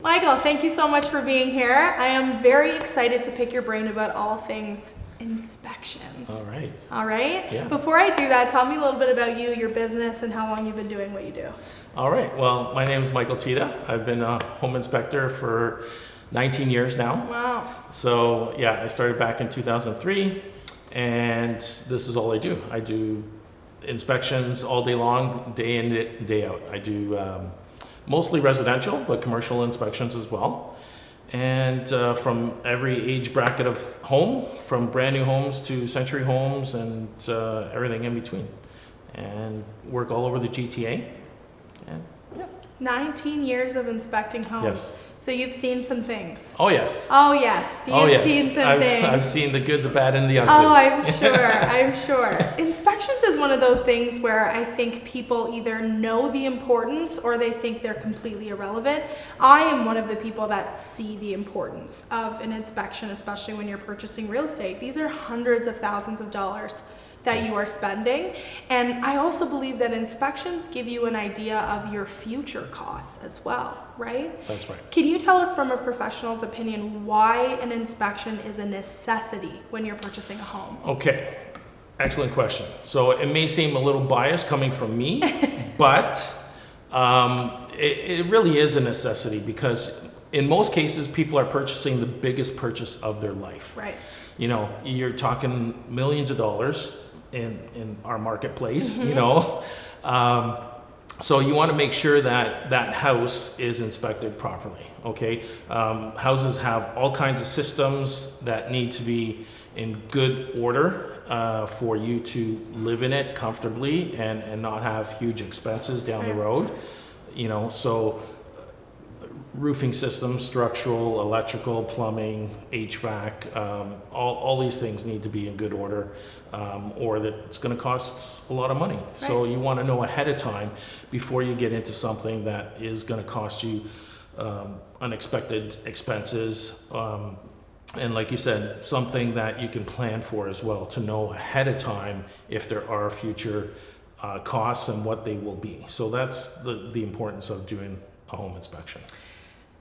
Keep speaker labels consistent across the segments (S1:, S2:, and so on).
S1: Michael, thank you so much for being here. I am very excited to pick your brain about all things inspections.
S2: All right.
S1: All right?
S2: Yeah.
S1: Before I do that, tell me a little bit about you, your business, and how long you've been doing what you do.
S2: All right. Well, my name is Michael Tita. I've been a home inspector for 19 years now.
S1: Wow.
S2: So, yeah, I started back in 2003, and this is all I do. I do inspections all day long, day in, day out. I do mostly residential, but commercial inspections as well. And from every age bracket of home, from brand new homes to century homes and everything in between. And work all over the GTA. And yeah.
S1: 19 years of inspecting homes.
S2: Yes.
S1: So you've seen some things.
S2: Oh, yes.
S1: Oh, yes. You've seen some things.
S2: I've seen the good, the bad, and the ugly.
S1: Oh, I'm sure. I'm sure. Inspections is one of those things where I think people either know the importance or they think they're completely irrelevant. I am one of the people that see the importance of an inspection, especially when you're purchasing real estate. These are hundreds of thousands of dollars that you are spending. And I also believe that inspections give you an idea of your future costs as well, right?
S2: That's right.
S1: Can you tell us from a professional's opinion why an inspection is a necessity when you're purchasing a home?
S2: Okay, excellent question. So it may seem a little biased coming from me, but it really is a necessity because in most cases, people are purchasing the biggest purchase of their life.
S1: Right.
S2: You know, you're talking millions of dollars in our marketplace,
S1: Mm-hmm.
S2: you know. So you want to make sure that that house is inspected properly, okay? Houses have all kinds of systems that need to be in good order for you to live in it comfortably and not have huge expenses down the road, you know. So roofing systems, structural, electrical, plumbing, HVAC, all these things need to be in good order, or that it's going to cost a lot of money. Right. So you want to know ahead of time before you get into something that is going to cost you unexpected expenses. And like you said, something that you can plan for as well, to know ahead of time if there are future costs and what they will be. So that's the importance of doing a home inspection.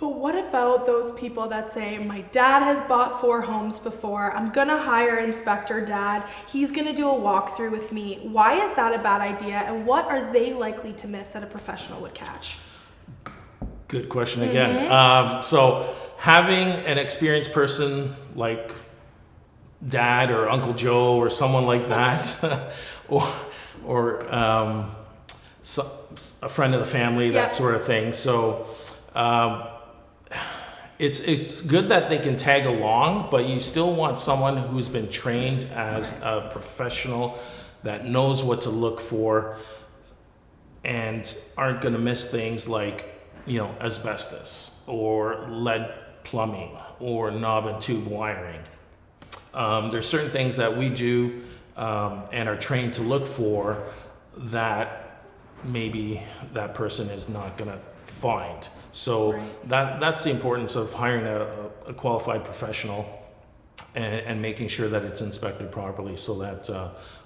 S1: But what about those people that say, my dad has bought 4 homes before, I'm gonna hire Inspector Dad, he's gonna do a walkthrough with me. Why is that a bad idea, and what are they likely to miss that a professional would catch?
S2: Good question again. So having an experienced person like Dad or Uncle Joe or someone like that, or a friend of the family, that sort of thing. So it's good that they can tag along, but you still want someone who's been trained as a professional that knows what to look for and aren't going to miss things like, you know, asbestos or lead plumbing or knob and tube wiring. There's certain things that we do and are trained to look for that maybe that person is not going to find. So that's the importance of hiring a qualified professional and making sure that it's inspected properly, so that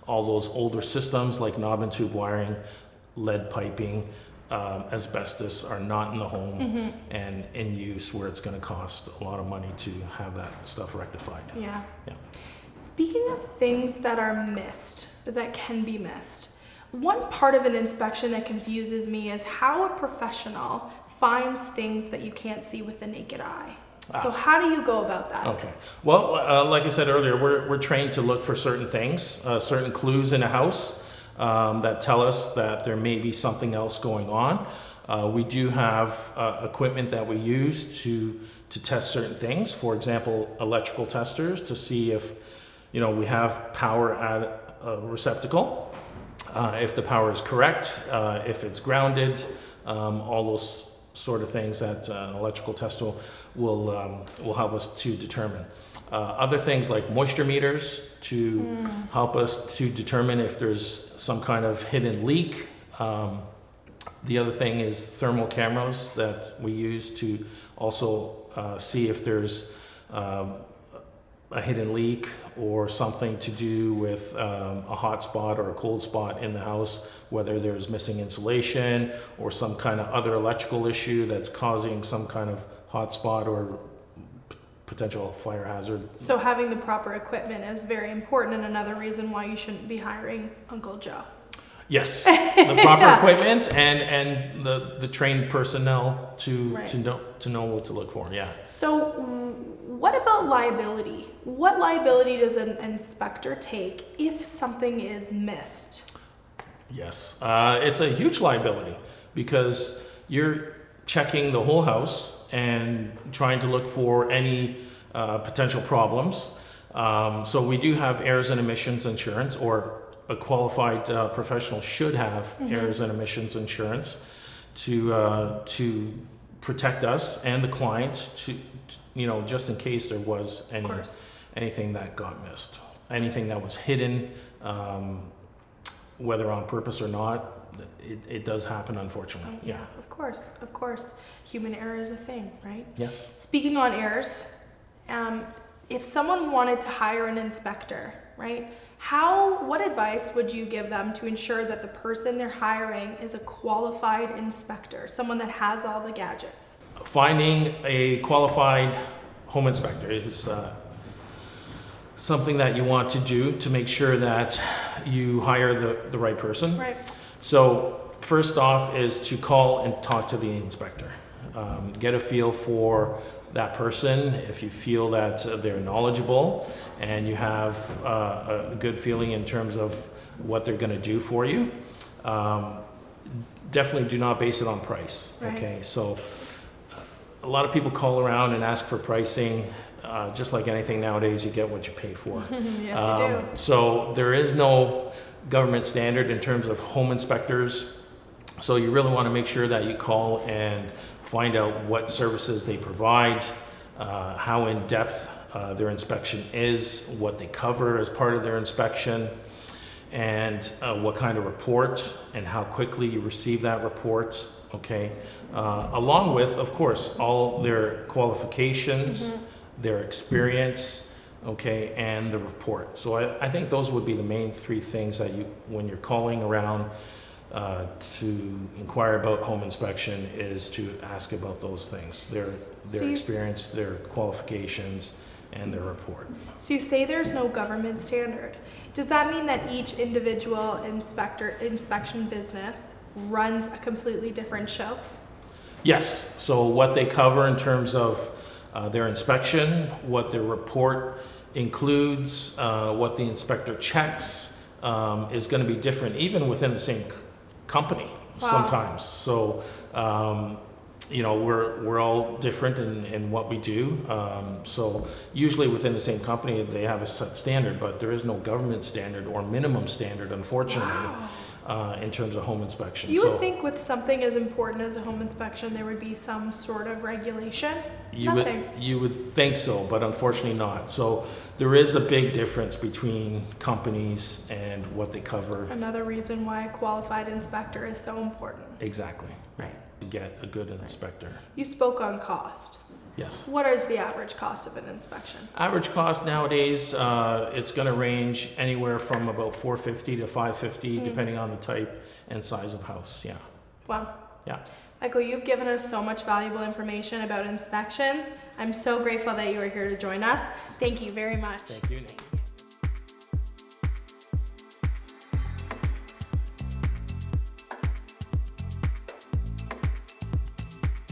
S2: all those older systems like knob and tube wiring, lead piping, asbestos are not in the home and in use where it's going to cost a lot of money to have that stuff rectified.
S1: Yeah. Speaking of things that are missed, that can be missed, one part of an inspection that confuses me is how a professional finds things that you can't see with the naked eye. So how do you go about that? Okay.
S2: Well, like I said earlier, we're trained to look for certain things, certain clues in a house that tell us that there may be something else going on. We do have equipment that we use to test certain things. For example, electrical testers to see if, you know, we have power at a receptacle. If the power is correct, if it's grounded, all those sort of things that an electrical tester will help us to determine. Other things like moisture meters to help us to determine if there's some kind of hidden leak. The other thing is thermal cameras that we use to also see if there's a hidden leak or something to do with a hot spot or a cold spot in the house, whether there's missing insulation or some kind of other electrical issue that's causing some kind of hotspot or potential fire hazard.
S1: So having the proper equipment is very important, and another reason why you shouldn't be hiring Uncle Joe.
S2: Yes, the proper equipment and the trained personnel to know what to look for. Yeah.
S1: So what about liability? What liability does an inspector take if something is missed?
S2: Yes, it's a huge liability because you're checking the whole house and trying to look for any potential problems. So we do have errors and omissions insurance, or a qualified professional should have errors and omissions insurance to protect us and the client, to just in case there was anything that got missed, anything that was hidden, whether on purpose or not. It does happen, unfortunately.
S1: Yeah, of course. Human error is a thing, right?
S2: Yes.
S1: Speaking on errors, if someone wanted to hire an inspector, right? What advice would you give them to ensure that the person they're hiring is a qualified inspector, someone that has all the gadgets?
S2: Finding a qualified home inspector is something that you want to do to make sure that you hire the right person.
S1: Right.
S2: So first off is to call and talk to the inspector. Get a feel for that person. If you feel that they're knowledgeable and you have a good feeling in terms of what they're going to do for you, definitely do not base it on price.
S1: Right.
S2: Okay, so a lot of people call around and ask for pricing. Just like anything nowadays, you get what you pay for.
S1: Yes, you do.
S2: So there is no government standard in terms of home inspectors. So you really want to make sure that you call and find out what services they provide, how in depth their inspection is, what they cover as part of their inspection, and what kind of report and how quickly you receive that report. Okay, along with, of course, all their qualifications, their experience, okay, and the report. So I think those would be the main three things that when you're calling around to inquire about home inspection, is to ask about those things: their experience, their qualifications, and their report.
S1: So you say there's no government standard. Does that mean that each individual inspection business runs a completely different show?
S2: Yes. So what they cover in terms of their inspection, what their report includes, what the inspector checks, is going to be different even within the same company.
S1: Wow.
S2: Sometimes. So we're all different in what we do. So usually within the same company they have a set standard, but there is no government standard or minimum standard, unfortunately.
S1: Wow.
S2: In terms of home inspection.
S1: You would think with something as important as a home inspection there would be some sort of regulation? Nothing.
S2: You would think so, but unfortunately not. So there is a big difference between companies and what they cover.
S1: Another reason why a qualified inspector is so important.
S2: Exactly.
S1: Right.
S2: To get a good inspector.
S1: You spoke on cost.
S2: Yes.
S1: What is the average cost of an inspection?
S2: Average cost nowadays, it's going to range anywhere from about $450 to $550, depending on the type and size of house. Yeah.
S1: Wow.
S2: Yeah.
S1: Michael, you've given us so much valuable information about inspections. I'm so grateful that you were here to join us. Thank you very much.
S2: Thank you, Nikki.